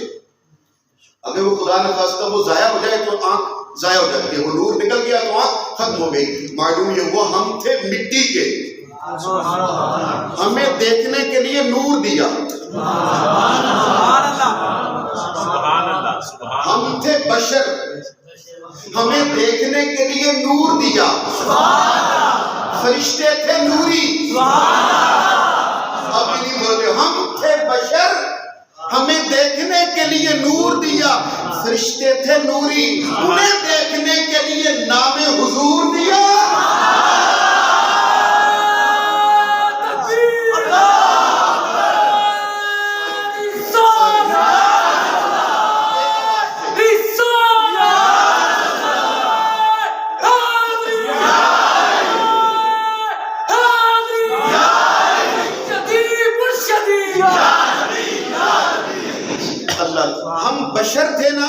اگر وہ خدا نخواستہ وہ ضائع ہو جائے تو آنکھ ضائع ہو جاتی ہے، وہ نور نکل گیا تو آنکھ ختم ہو گئی۔ معلوم یہ ہوا ہم تھے مٹی کے، ہمیں دیکھنے کے لیے نور دیا۔ ہم تھے بشر، ہمیں دیکھنے کے لیے نور دیا۔ فرشتے تھے نوری، اب نہیں بول رہے، ہم تھے بشر، ہمیں دیکھنے کے لیے نور دیا۔ فرشتے تھے نوری، انہیں دیکھنے کے لیے نام حضور دیا۔ ہم بشر تھے نا،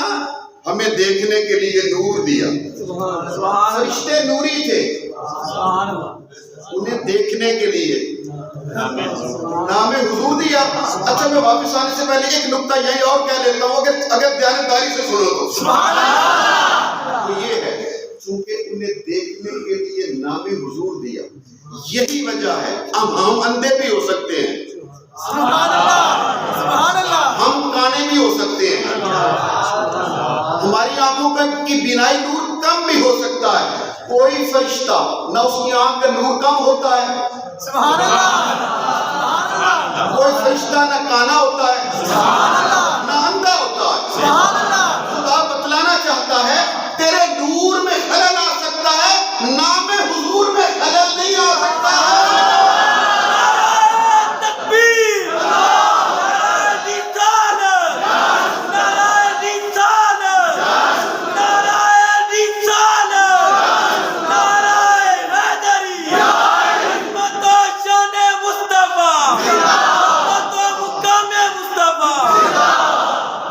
ہمیں دیکھنے کے لیے نور دیا۔ فرشتے نوری تھے، انہیں دیکھنے کے لیے نام حضور دیا۔ اچھا میں واپس آنے سے پہلے ایک نکتہ یہی اور کہہ لیتا ہوں، اگر دیانتداری سے سنو تو یہ ہے چونکہ انہیں دیکھنے کے لیے نام حضور دیا، یہی وجہ ہے ہم اندھے بھی ہو سکتے ہیں، ہم کانے بھی ہو سکتے ہیں، ہماری آنکھوں کی بینائی نور کم بھی ہو سکتا ہے، کوئی فرشتہ نہ اس کی آنکھ کا نور کم ہوتا ہے، سبحان اللہ، کوئی فرشتہ نہ کانا ہوتا ہے، سبحان اللہ، نہ اندھا ہوتا ہے۔ سبحان اللہ، خدا بتلانا چاہتا ہے تیرے نور میں خلل آ سکتا ہے، نام حضور میں خلل نہیں آ سکتا ہے۔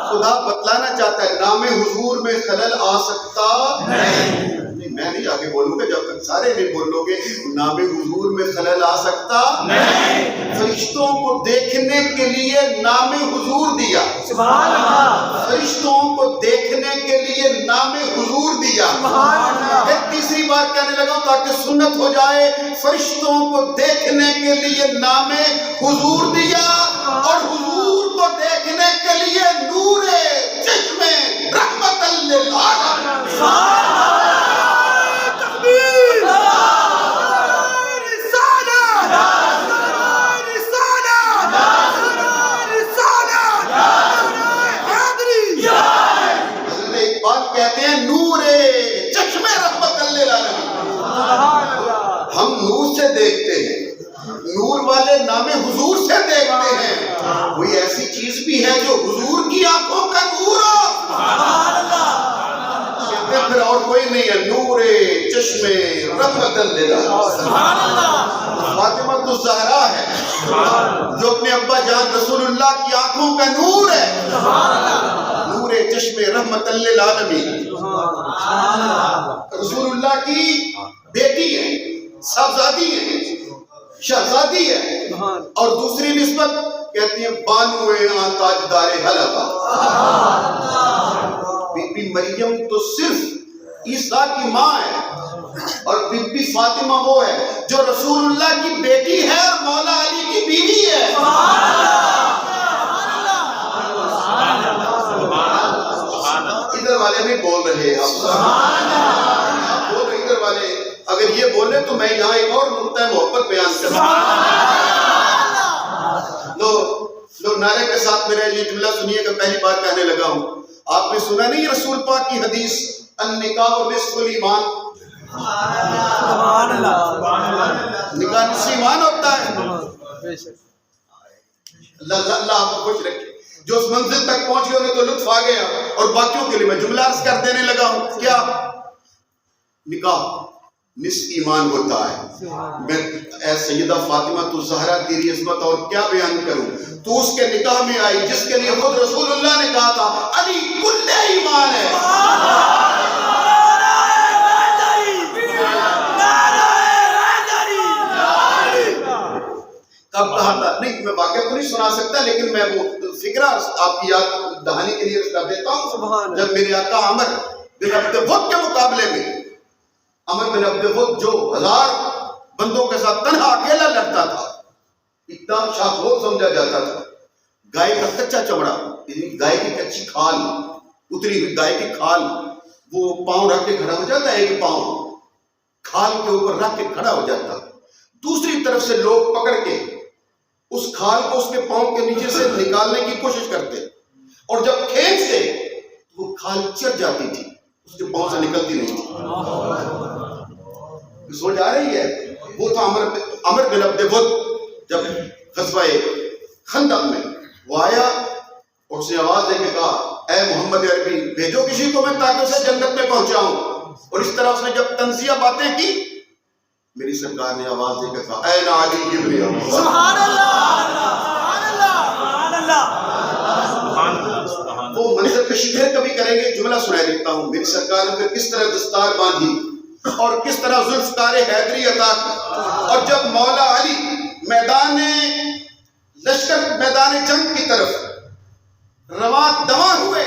خدا بتلانا چاہتا ہے نام حضور میں خلل آ سکتا نہیں، میں نہیں آگے بولوں گا جب تک سارے نہیں بولو گے، نام حضور میں خلل آ سکتا نہیں۔ فرشتوں کو دیکھنے کے لیے نام حضور دیا، سبحان اللہ، فرشتوں کو دیکھنے کے لیے نام حضور دیا۔ سبحان اللہ، پھر تیسری بار کہنے لگا ہوں تاکہ سنت ہو جائے، فرشتوں کو دیکھنے کے لیے نام حضور دیا، اور حضور کو دیکھنے کے لیے نور چشم رحمت للعالمین۔ تکبیر، حضرت اقبال کہتے ہیں نور چشم رحمت للعالمین، ہم نور سے دیکھتے ہیں، نور والے نام حضور سے دیکھتے ہیں، کوئی ایسی چیز بھی ہے جو حضور کی آنکھوں کا نور ہو؟ کہتے ہیں پھر اور کوئی نہیں ہے، نور چشم رحمت للعالمین۔ فاطمہ الزہرا ہے جو اپنے ابا جان رسول اللہ کی آنکھوں کا نور ہے، نور چشم رحمت للعالمین، رسول اللہ کی بیٹی ہے، صاحبزادی ہے، شہزادی ہے، اور دوسری نسبت کہتی ہیں بانو تاجدار حلقہ۔ بی بی مریم تو صرف عیسیٰ کی ماں ہے، اور بی بی فاطمہ وہ ہے جو رسول اللہ کی بیٹی ہے اور مولا علی کی بیوی ہے۔ ادھر والے نہیں بول رہے، آپ بول رہے ادھر والے، اگر یہ بولے تو میں یہاں ایک اور نقطہ محبت بیان کروں۔ لو نعرے کے ساتھ میرا یہ جملہ سنیے کہ پہلی بار کہنے لگا ہوں، آپ نے سنا نہیں رسول پاک کی حدیث النکاح نصف الایمان، نکاح نصف ایمان ہوتا ہے۔ اللہ آپ کو خوش رکھے، جو اس منزل تک پہنچے انہیں تو لطف آ گیا، اور باقیوں کے لیے میں جملہ عرض کر دینے لگا ہوں، کیا نکاح نصف ایمان ہوتا ہے۔ میں اے سیدہ فاطمہ الزہرا تیری عظمت اور کیا بیان کروں، تو اس کے نکاح میں آئی جس کے لیے خود رسول اللہ نے کہا تھا علی کل ایمان ہے۔ کب کہا تھا نہیں، میں واقعہ تو نہیں سنا سکتا، لیکن میں وہ فکرہ آپ کی یاد دہانی کے لیے کر دیتا ہوں۔ جب میرے آقا عمر بن عبد ود کے مقابلے میں، عمر بن عبد ود جو 1000 بندوں کے ساتھ تنہا اکیلا لڑتا تھا، اتنا شاخور سمجھا جاتا تھا، گائے کا کچا چمڑا، یعنی گائے کی کچی کھال، اتری ہوئی گائے کی کھال، وہ پاؤں رکھ کے کھڑا ہو جاتا، ایک پاؤں کھال کے اوپر رکھ کے کھڑا ہو جاتا، دوسری طرف سے لوگ پکڑ کے اس کھال کو اس کے پاؤں کے نیچے سے نکالنے کی کوشش کرتے، اور جب کھینچتے وہ کھال چر جاتی تھی، اس کے پاؤں سے نکلتی نہیں تھی۔ سمجھ آ رہی ہے؟ وہ تھا عمر بن عبد ود۔ جب غزوہ خندق میں وہ آیا اور اس نے آواز دے کے کہا اے محمد عربی بھیجو کسی کو میں تاکہ اسے جنت میں پہنچاؤں، اور اس طرح اس نے جب تنزیہ باتیں کی، میری سرکار نے آواز دے کے کہا اے علی ابن ابی سبحان اللہ، سبحان اللہ، سبحان اللہ۔ وہ منظر کشی پھر کبھی کریں گے، جملہ سنا دیتا ہوں۔ میری سرکار نے پھر کس طرح دستار باندھی اور کس طرح ذوالفقار حیدری عطا کی، اور جب مولا علی میدان لشکر میدان جنگ کی طرف رواں دواں ہوئے،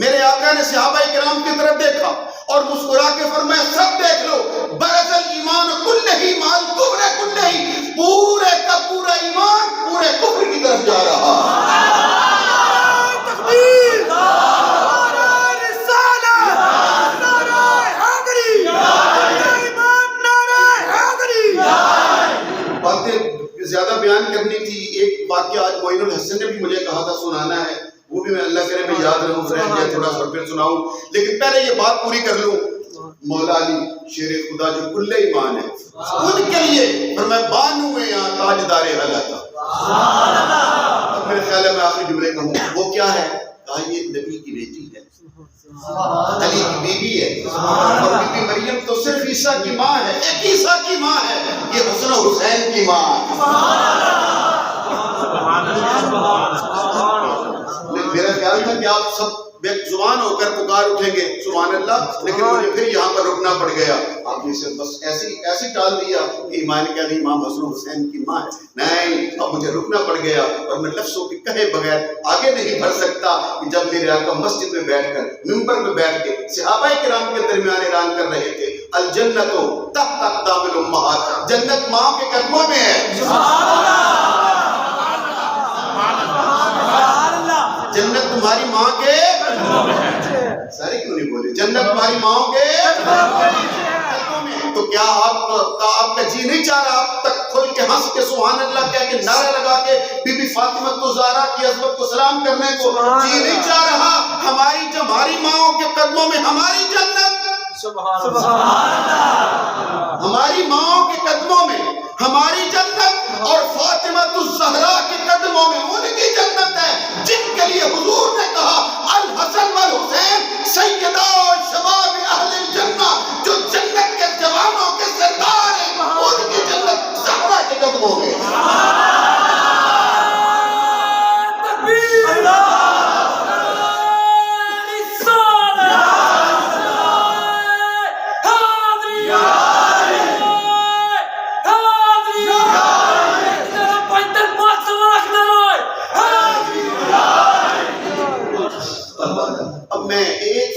میرے آقا نے صحابہ کرام کی طرف دیکھا اور مسکرا کے فرمایا سب دیکھ لو، برز الایمان کلہ مال کفر کلہ، پورے کا پورا ایمان پورے کفر کی طرف جا رہا۔ تکبیر، نعرہ رسالت، کسی نے بھی مجھے کہا تھا سنانا ہے، وہ بھی میں اللہ کرے میں یاد رہوں، تھوڑا سا پھر سناؤں، لیکن پہلے یہ بات پوری کر لوں. مولا علی شیر خدا جو کل ایمان ہے، ان کے لیے اور میں بانو یہاں تاجدار غلط. اب میرے خیال ہے میں آخری جملے کہوں، وہ کیا ہے؟ کہا یہ نبی کی بیٹی ہے، علی کی بیوی ہے، اور بی بی مریم تو صرف عیسیٰ کی ماں ہے، ایک عیسیٰ کی ماں ہے، یہ حسن و حسین کی ماں ہے. میرا خیال تھا کہ آپ سب بے زبان ہو کر پکار اٹھیں گے سبحان اللہ، لیکن مجھے پھر یہاں پر رکنا پڑ گیا. آپ نے اسے بس ایسی ٹال دیا کہ ایمان کیا نہیں، امام حسن حسین کی ماں ہے. نہیں، اب مجھے رکنا پڑ گیا اور میں لفظوں کے کہے بغیر آگے نہیں بڑھ سکتا کہ جب میرے آقا مسجد میں بیٹھ کر ممبر میں بیٹھ کے صحابہ کرام کے درمیان اعلان کر رہے تھے الجنت تحت اقدام الامہات، جنت ماں کے قدموں میں ہے. جنت تمہاری ماں کے سارے کیوں نہیں بولے؟ جنت تمہاری ماں کے قدموں میں. تو کیا آپ کا جی نہیں چاہ رہا آپ تک کھل کے ہنس کے سبحان اللہ کہہ کے نعرہ لگا کے بی بی فاطمہ الزہرا کی عظمت کو سلام کرنے کو جی نہیں چاہ رہا؟ ہماری ماؤں کے قدموں میں ہماری جنت، ہماری ماؤں کے قدموں میں ہماری جنت، اور فاطمہ الزہرا کے قدموں میں ان کی جنت ہے جن کے لیے حضور نے کہا الحسن والحسین سیدہ شباب اہل الجنہ، جو جنت کے جوانوں کے سردار ہیں، ان کی جنت زہرا کے قدموں میں. اب میں ایک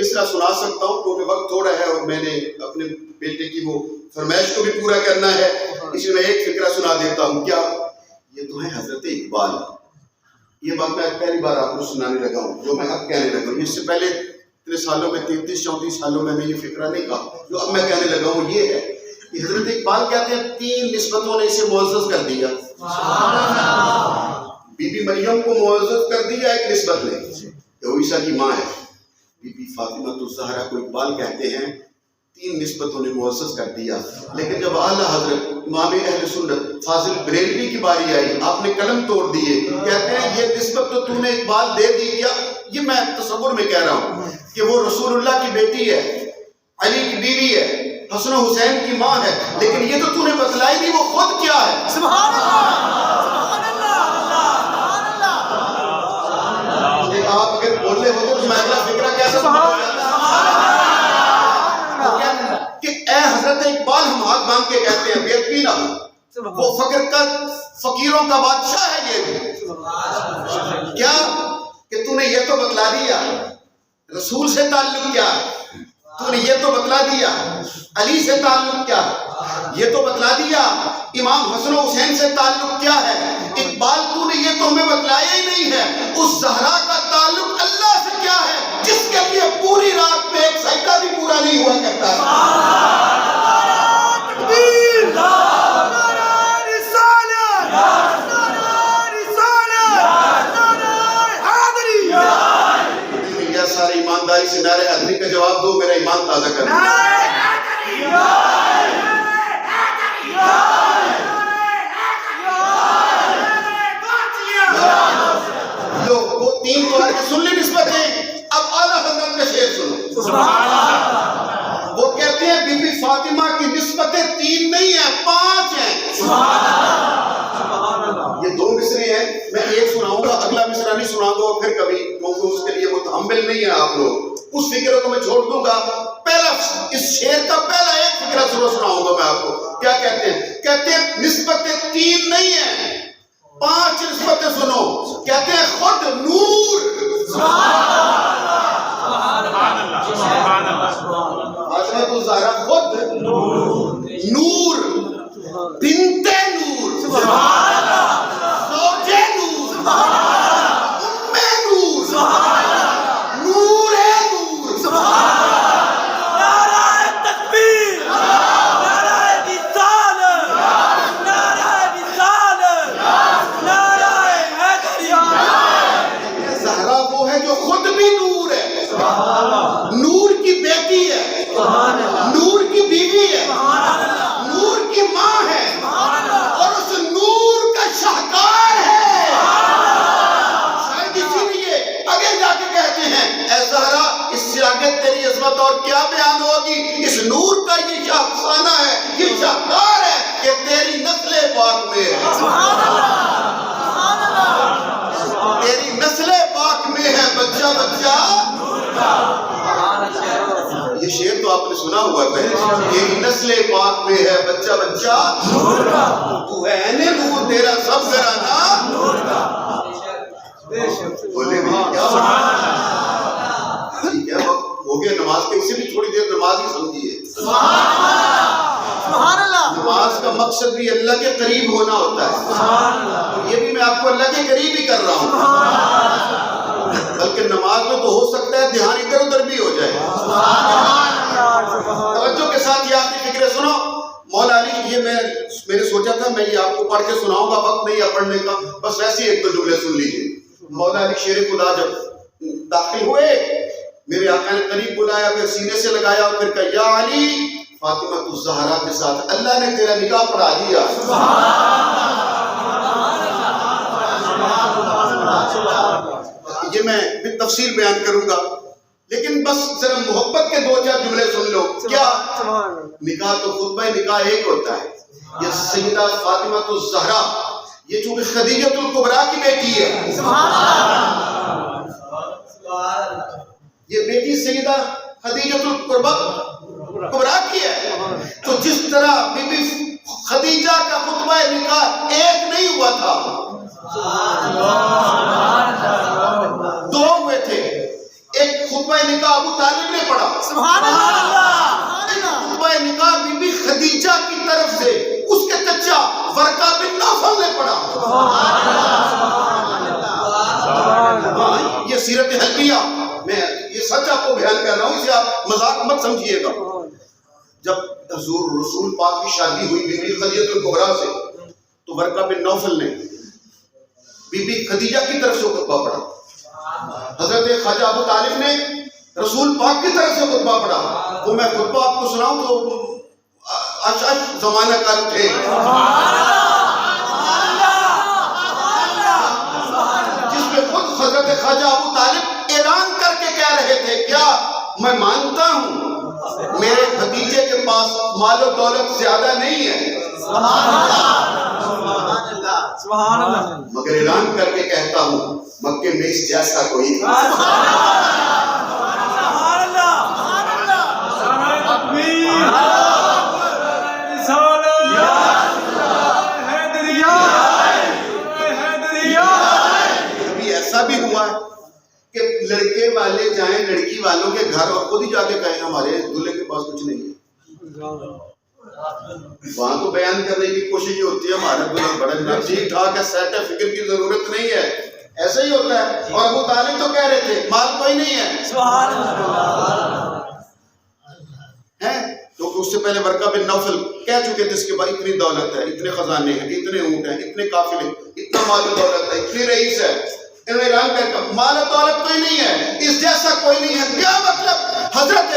مصرع سنا سکتا ہوں کیونکہ وقت تھوڑا ہے اور میں نے اپنے بیٹے کی وہ فرمائش کو بھی پورا کرنا ہے، اس لیے میں ایک فقرہ سنا دیتا ہوں. کیا یہ تو ہے حضرت اقبال. یہ بات میں پہلی بار آپ کو سنانے لگا ہوں جو میں اب کہنے لگا ہوں. اس سے پہلے اتنے سالوں میں 33-34 سالوں میں یہ فقرہ نہیں کہا جو اب میں کہنے لگا ہوں. یہ ہے کہ حضرت اقبال کہتے ہیں 3 نسبتوں نے اسے معزز کر دیا. بی بی مریم کو معزز کر دیا ایک نسبت نے، وہ عیسیٰ کی ماں ہے. بی بی فاطمہ الزہرا کو اقبال کہتے ہیں 3 نسبتوں نے معزز کر دیا. لیکن جب اعلیٰ حضرت امام اہل سنت فاضل بریلوی کی باری آئی، آپ نے قلم توڑ دیے. کہتے ہیں یہ نسبت تو نے اقبال دے دی. کیا یہ میں تصور میں کہہ رہا ہوں کہ وہ رسول اللہ کی بیٹی ہے، علی کی بیوی ہے، حسن و حسین کی ماں ہے، لیکن یہ تو نے بتلائی نہیں وہ خود کیا ہے. سبحان اللہ. آپ اگر بولنے ہوتے تو میں اگلا فکرہ کیسا کہ اے حضرت اقبال، ہم ہاتھ باندھ کے کہتے ہیں بے پینا وہ فقر کا فقیروں کا بادشاہ ہے. یہ بھی کیا کہ تو نے یہ تو بتلا دیا رسول سے تعلق کیا، تو نے یہ تو بتلا دیا علی سے تعلق کیا، یہ تو بتلا دیا امام حسن و حسین سے تعلق کیا ہے. اقبال تو نے یہ تو ہمیں بتلایا ہی نہیں ہے اس زہرا کا تعلق اللہ سے کیا ہے جس کے لیے پوری رات میں ایک سجدہ بھی پورا نہیں ہوا کرتا ہے. سارے ایمانداری سے نعرہ حیدری کا جواب دو، میرا ایمان تازہ کر لو. وہ 3 تو سن لی نسبتیں. اب اعلیٰ حضرت کا شعر سنو. وہ کہتے ہیں بی بی فاطمہ کی نسبتیں 3 نہیں ہیں 5 ہیں. یہ 2 مصرے ہیں، میں ایک سناؤں گا، اگلا مصرع نہیں سناؤں گا پھر کبھی، کیونکہ اس کے لیے متحمل نہیں ہے آپ لوگ. اس فکر کو میں چھوڑ دوں گا. پہلا اس شعر کا پہلا ایک فکرہ ضرور سناؤں گا میں آپ کو. کیا کہتے ہیں؟ کہتے ہیں نسبتیں 3 نہیں ہیں 5 نسبتیں سنو. کہتے ہیں خود نور. حضرت الزہرا خود نور، بنت نور، زوجے نور، ام نور، نور نور. نعرہ تکبیر، نعرہ رسالت، نعرہ رسالت، نعرہ اور کیا بیان ہوگی؟ اس نور کا یہ شاخسانہ ہے، یہ شاہکار ہے کہ تیری نسل پاک میں ہے، تیری نسل پاک میں ہے بچہ بچہ یہ شعر تو آپ نے سنا ہوا ہے پہلے، تیری نسل پاک میں ہے بچہ بچہ تو ہے عین نور، تیرا سب گھرانہ بولے بھی کیا ٹھیک ہے، ہو گیا نماز کے، اسے بھی تھوڑی دیر نماز ہی سمجھیے۔ نماز کا مقصد بھی اللہ کے قریب ہونا ہوتا ہے، اور یہ بھی میں آپ کو اللہ کے قریب ہی کر رہا ہوں، بلکہ نماز میں تو ہو سکتا ہے دھیان ادھر ادھر بھی ہو جائے۔ توجہ کے ساتھ یہ آخری فکرے سنو۔ مولا علی، یہ میں نے سوچا تھا میں یہ آپ کو پڑھ کے سناؤں گا، وقت نہیں ہے پڑھنے کا، بس ویسے ہی ایک دو جملے سن لیجیے۔ مولا علی شیر خدا جب داخل ہوئے، میرے آقا نے قریب بلایا، پھر سینے سے لگایا اور پھر کہا یا علی، فاطمہ الزہرا کے ساتھ اللہ نے تیرا نکاح پڑھا دیا۔ یہ میں بھی تفصیل بیان کروں گا، لیکن بس ذرا محبت کے دو چار جملے سن لو۔ کیا نکاح تو خطبہ نکاح ایک ہوتا ہے۔ یہ سیدہ فاطمہ الزہرا، یہ چونکہ خدیجہ الکبریٰ کی بیٹی ہے، یہ بیٹی سیدہ خدیجہ الکبریٰ کی ہے، تو جس طرح بی بی خدیجہ کا خطبہ نکاح ایک نہیں ہوا تھا، دو ہوئے تھے۔ ایک خطبہ نکاح ابو طالب نے پڑھا، خطبہ نکاح بی بی خدیجہ کی طرف سے اس کے چچا ورقہ بن نوفل نے پڑھا۔ یہ سیرت حلبیہ، میں یہ سچ آپ کو بیان کر رہا ہوں، اسے آپ مذاق مت سمجھیے گا۔ جب حضور رسول پاک کی شادی ہوئی بی بی خدیجہ الکبریٰ سے، تو ورقہ بن نوفل نے بی بی خدیجہ کی طرف سے خطبہ پڑھا، حضرت خواجہ ابو طالب نے رسول پاک کی طرف سے خطبہ پڑھا۔ وہ میں خطبہ آپ کو سناؤں تو اش زمانہ کار اٹھے، جس میں خود حضرت خواجہ ابو طالب اعلان کر کے کہہ رہے تھے، کیا میں مانتا ہوں میرے بھتیجے کے پاس مال و دولت زیادہ نہیں ہے، مگر اعلان کر کے کہتا ہوں مکے میں اس جیسا کوئی نہیں۔ کبھی ایسا بھی ہوا ہے کہ لڑکے والے جائیں لڑکی والوں کے گھر اور خود ہی جا کے کہیں ہمارے دلہے کے پاس کچھ نہیں ہے، وہاں تو بیان کرنے کی کوشش یہ ہوتی ہے ہمارا دلہا بڑا جناب ٹھیک ٹھاک ہے، سیٹ ہے، فکر کی ضرورت نہیں ہے، ایسا ہی ہوتا ہے۔ اور ابو طالب تو کہہ رہے تھے مال کوئی نہیں ہے، تو اس سے پہلے ورقہ بن نوفل کہہ چکے تھے اس کے بعد اتنی دولت ہے، اتنے خزانے ہیں، اتنے اونٹ ہیں، اتنے قافلے، اتنا مال و دولت ہے، اتنی رئیس ہے، انہوں نے اعلان کر کے مال و دولت کوئی نہیں ہے، اس جیسا کوئی نہیں ہے۔ کیا مطلب؟ حضرت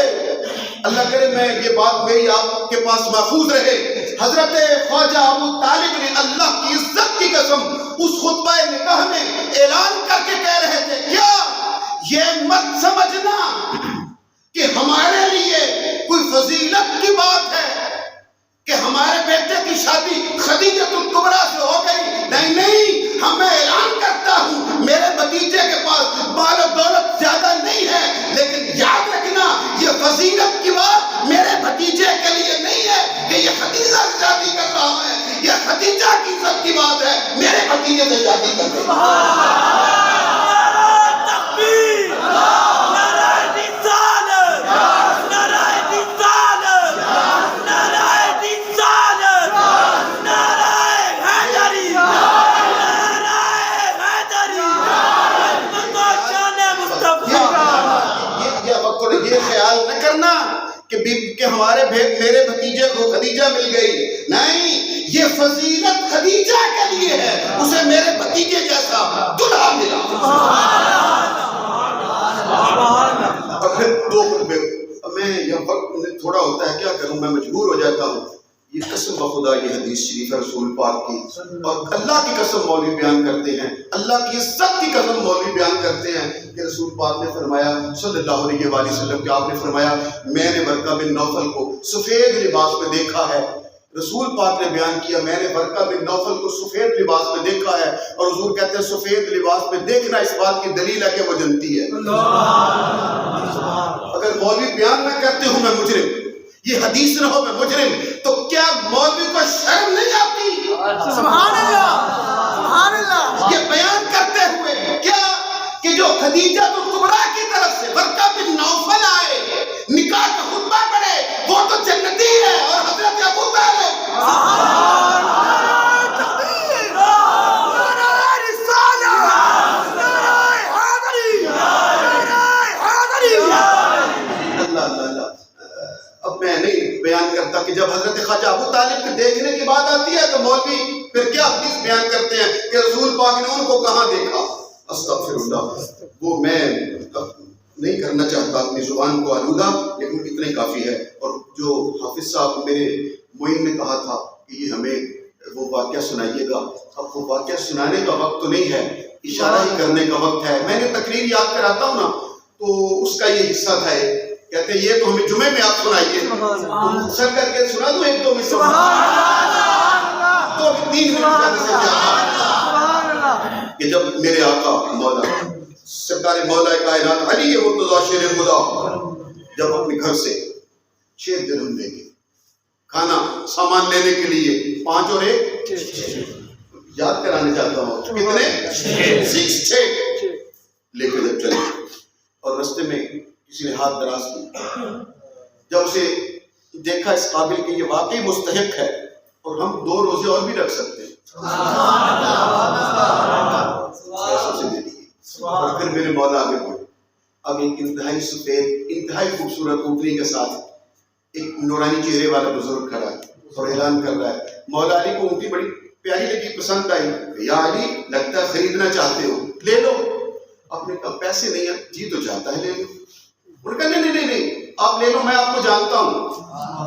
اللہ کرے میں یہ بات میری آپ کے پاس محفوظ رہے، حضرت خواجہ ابو طالب نے اللہ کی عزت کی قسم اس خطبہ نکاح میں اعلان کر کے کہہ رہے تھے، کیا یہ مت سمجھنا کہ ہمارے لیے کوئی فضیلت کی بات ہے کہ ہمارے بیٹے کی شادی خدیجہ الکبریٰ سے ہو گئی، نہیں نہیں، ہم اعلان کرتا ہوں میرے بھتیجے کے پاس مال و دولت زیادہ نہیں ہے، لیکن یاد رکھنا یہ فضیلت کی بات میرے بھتیجے کے لیے نہیں ہے کہ یہ خدیجہ سے شادی کر رہا ہے، یہ خدیجہ کی عزت کی بات ہے میرے بھتیجے سے شادی کر رہا ہے۔ یہ خیال نہ کرنا کہ ہمارے میرے بھتیجے کو خدیجہ مل گئی، نہیں، یہ فضیلت خدیجہ کے لیے ہے، اسے میرے بھتیجے جیسا دلہا ملا۔ اور پھر دو خطبے، میں یہ وقت تھوڑا ہوتا ہے کیا کروں، میں مجبور ہو جاتا ہوں، یہ قسم بخدا یہ حدیث شریف ہے رسول پاک کی، اور اللہ کی قسم مولوی بیان کرتے ہیں، اللہ کی عزت کی قسم مولوی بیان کرتے ہیں کہ رسول پاک نے فرمایا صلی اللہ علیہ وآلہ وسلم کہ آپ نے فرمایا میں نے ورقہ بن نوفل کو سفید لباس میں دیکھا ہے۔ رسول پاک نے بیان کیا میں نے ورقہ بن نوفل کو سفید لباس میں دیکھا ہے، اور حضور کہتے ہیں سفید لباس میں دیکھنا اس بات کی دلیل ہے کہ وہ جنتی ہے۔ اگر مولوی بیان نہ کرتے ہوں میں مجرم، یہ حدیث نہ ہو میں مجرم، تو کیا مولوی کو شرم نہیں آتی سبحان اللہ سبحان اللہ یہ بیان کرتے ہوئے کیا کہ جو خدیجہ الکبریٰ کی طرف سے ورقہ بن نوفل آئے نکاح کا خطبہ پڑھے وہ تو جنتی ہے، اور حضرت ابو طالب اب میں نہیں بیان کرتا کہ جب حضرت خواجہ ابو طالب کے دیکھنے کی بات آتی ہے تو مولوی پھر کیا حدیث بیان کرتے ہیں کہ رسول پاک نے ان کو کہاں دیکھا۔ استغفر اللہ، وہ میں نہیں کرنا چاہتا اپنی زبان کو آلودہ، لیکن اتنے کافی ہے۔ اور جو حافظ صاحب میرے معین نے کہا تھا کہ یہ ہمیں وہ واقعہ سنائیے گا، اب وہ واقعہ سنانے کا وقت تو نہیں ہے، اشارہ ہی کرنے کا وقت ہے۔ میں نے تقریر یاد کراتا ہوں نا تو اس کا یہ حصہ تھا، کہتے ہیں یہ تو ہمیں جمعے میں آپ سنائیے، تو مختصر کر کے سنا دوں ایک دو منٹ، تو 3 منٹ کہ جب میرے آقا مولا سرکار مولا کائنات علی مرتضیٰ شیر خدا جب اپنے گھر سے 6 درہم لے کے کھانا سامان لینے کے لیے 5 اور 1 یاد کرانے چاہتا ہوں کتنے 6 لے کے جب چلے اور رستے میں کسی نے ہاتھ دراز کی، جب اسے دیکھا اس قابل کہ یہ واقعی مستحق ہے اور ہم 2 روزے اور بھی رکھ سکتے ہیں، پیسوں سے دے دیے۔ اور پھر میرے مولا آگے بڑھے، اب ایک انتہائی سفید انتہائی خوبصورت اونٹنی کے ساتھ ایک نورانی چہرے والا بزرگ کھڑا ہے اور اعلان کر رہا ہے۔ مولا علی کو اونٹنی بڑی پیاری لگی، پسند آئی، یا علی لگتا ہے خریدنا چاہتے ہو، لے لو۔ آپ نے کہا پیسے نہیں ہیں، جی تو چاہتا ہے لے لو۔ انہوں نے کہا نہیں آپ لے لو، میں آپ کو جانتا ہوں۔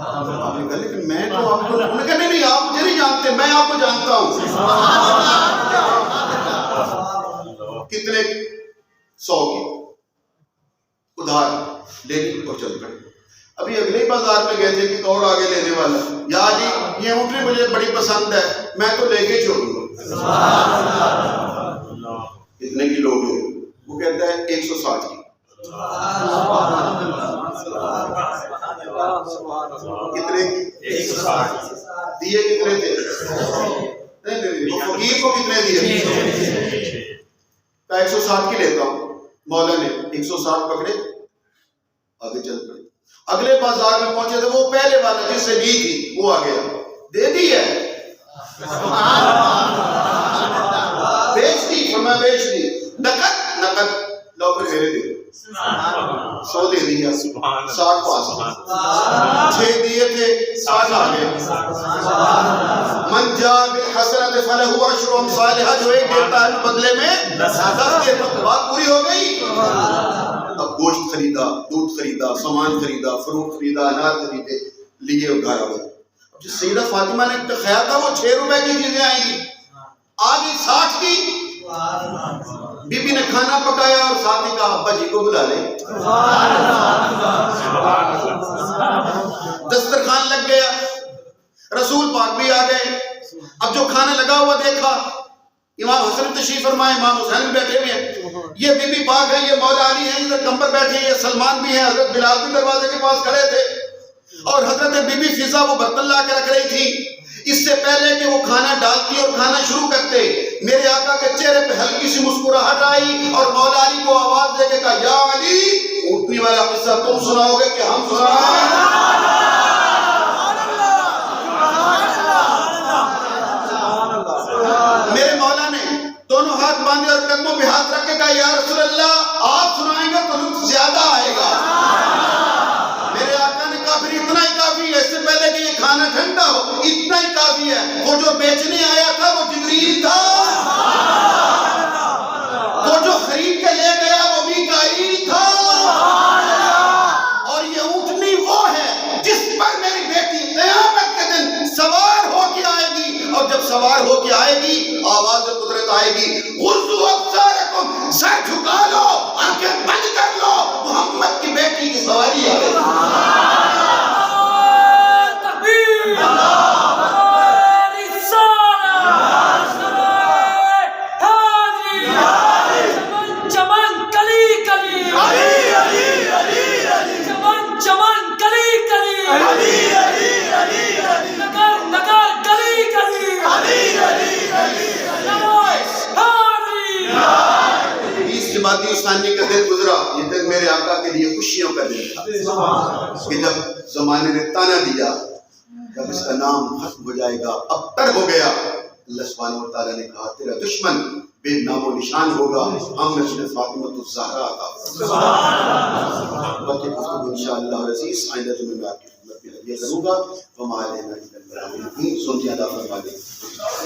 آپ نے کہا لیکن میں تو آپ کو، انہوں نے کہا نہیں آپ مجھے نہیں جانتے، میں آپ کو جانتا ہوں۔ کتنے 100 کی ادھار لے لی اور چل پڑے۔ ابھی اگلے بازار میں گئے تھے کہ اور آگے لینے والا، یا جی یہ اونٹنی مجھے بڑی پسند ہے، میں تو لے کے چھوڑوں گا۔ کتنے کی لوگ ہو؟ وہ کہتا ہے 160 کی۔ کتنے کی؟ 160 دیے کتنے تھے؟ نہیں فقیر کو کتنے دیے؟ 160 کی لیتا ہوں۔ مولا نے 160 پکڑے، آگے چل پڑے۔ اگلے بازار میں پہنچے تھے، وہ پہلے والا جس سے لی تھی وہ آ گیا، دے دی ہے، بیچ دی، فرمایا بیچ دی، نقد لو پھر میرے دے 100 دے دیا، 60 پاس، 6 دیے تھے 60 آ گئے۔ من جاء بالحسنۃ فلہ عشر امثالها، جو ایک دیتا ہے بدلے میں 10 دیتا۔ بات پوری ہو گئی۔ اب گوشت خریدا، دودھ خریدا، سامان خریدا، فروٹ خریدا، انار خریدے، لیے اور گھر آ گئے۔ اب جو سیدہ فاطمہ نے خیال تھا وہ 6 روپے کی چیزیں آئیں گی، آگے 60 کی۔ بی بی نے کھانا پکایا اور ساتھ ہی کہا ابا جی کو بلا لیں۔ دسترخوان لگ گیا، رسول پاک بھی آ گئے۔ اب جو کھانا لگا ہوا دیکھا، امام حسن تشریف فرمائے، امام حسین بھی بیٹھے ہوئے ہیں، یہ بی بی پاک ہے، یہ مولا علی ہے، ادھر کمبر بیٹھے ہیں، یہ سلمان بھی ہیں، حضرت بلال بھی دروازے کے پاس کھڑے تھے، اور حضرت بی بی فضا وہ برتن لا کے رکھ رہی تھی۔ اس سے پہلے کہ وہ کھانا ڈالتی اور کھانا شروع کرتے، میرے آقا کے چہرے پہ ہلکی سی مسکراہٹ آئی اور مولا علی کو آواز دے کے کہا یا علی، اونٹنی والا قصہ تم سناؤ گے کہ ہم سنائیں؟ میرے مولا نے دونوں ہاتھ باندھے اور قدموں پہ ہاتھ رکھ کے کہا یا رسول اللہ آپ سنائیں گے تو لطف زیادہ آئے گا۔ میرے آقا نے کہا پھر اتنا ہی کافی ہے، اس سے پہلے کہ یہ کھانا ٹھنڈا ہو، اتنا ہی کافی ہے۔ وہ جو بیچنے آیا تھا وہ جبریل تھا، وہ جو خرید کے لے گیا وہ میکائیل تھا، اور یہ اونٹنی وہ ہے جس پر میری بیٹی قیامت کے دن سوار ہو کے آئے گی، آواز قدرت آئے گی، غضوا ابصارکم، سر جھکا لو، آنکھیں بند کر لو، محمد کی بیٹی کی سواری آئے گی۔ جماعتی عثمانی کا دن گزرا، یہ دن میرے آقا کے لیے خوشیوں کا دن تھا کہ جب زمانے نے تانا دیا جب اس کا نام ختم ہو جائے گا، ابتر ہو گیا، اللہ سبحانہ و تعالیٰ نے کہا تیرا دشمن بے نام و نشان ہوگا، ہم نے فاطمۃ الزہرا عطا باقی گفتگو انشاءاللہ عزیز آئندہ جمعے میں آپ کی خدمت میں حدیث کروں گا۔ وما علینا الا البلاغ المبین۔ سنتی ادا فرما دیں۔